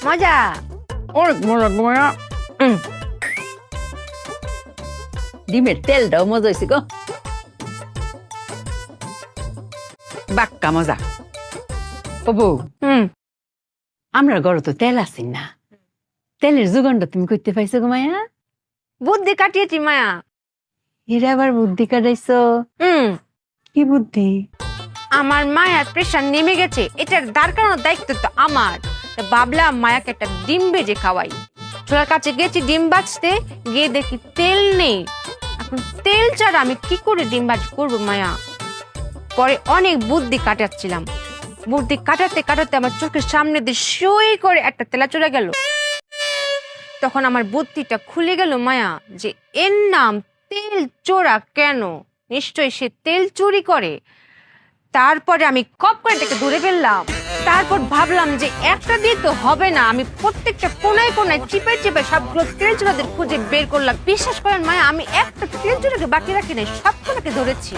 মজা অনেক মজা গো মায়া ডিমের তেলটাও মজা হয়েছে গো বাক্কা মজা ও বউ আমরা ঘরে তো তেল আছি না তেলের যোগানটা তুমি করতে পাইছো গো মায়া বুদ্ধি কাটিয়েছি মায়া। এরা আবার বুদ্ধি কাটাইছো কি বুদ্ধি আমার মায়ার প্রেশার নেমে গেছে, এটার দাঁড় করানোর দায়িত্ব তো আমার। তা ভাবলাম মায়াকে একটা ডিম ভেজে খাওয়াই। ছোলার কাছে গেছি ডিম ভাজতে, গিয়ে দেখি তেল নেই। এখন তেল ছাড়া আমি কি করে ডিম ভাজ করবো মায়া? পরে অনেক বুদ্ধি কাটাচ্ছিলাম, বুদ্ধি কাটাতে কাটাতে আমার চোখের সামনে দিয়ে সই করে একটা তেলা চলে গেল। তখন আমার বুদ্ধিটা খুলে গেল মায়া, যে এর নাম তেল চোরা কেন? নিশ্চয়ই সে তেল চুরি করে। তারপরে আমি কপ করে তাকে ধরে ফেললাম। তারপর ভাবলাম যে একটা দিয়ে তো হবে না, আমি প্রত্যেকটা কোনায় কোনায় চিপে চিপে সবগুলো তেল চোরাদের খুঁজে বের করলাম। বিশ্বাস করেন মায়া, আমি একটা তেল চোরাকে বাকি রাখি নাই, সবগুলোকে ধরেছি।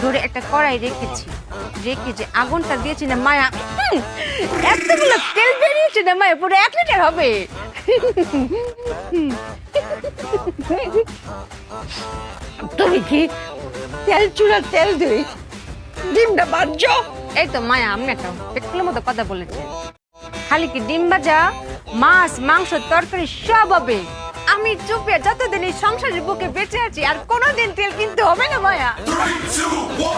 ধরে একটা কড়াই রেখেছি, রেখে যে আগুনটা দিয়েছি না মায়া, এতগুলো তেল বেরিয়েছে না মায়া, পুরো 1 লিটার হবে। তুমি কি তেল চুলার তেল দিই ডিমটা বাজছো এই তো মায়া, আমি একটা পেট্রোলের মতো কথা বলেছি। খালি কি ডিম ভাজা, মাছ, মাংস, তরকারি সব হবে। আমি চুপে যতদিন এই সংসারের বুকে বেঁচে আছি আর কোনোদিন তেল কিনতে হবে না মায়া।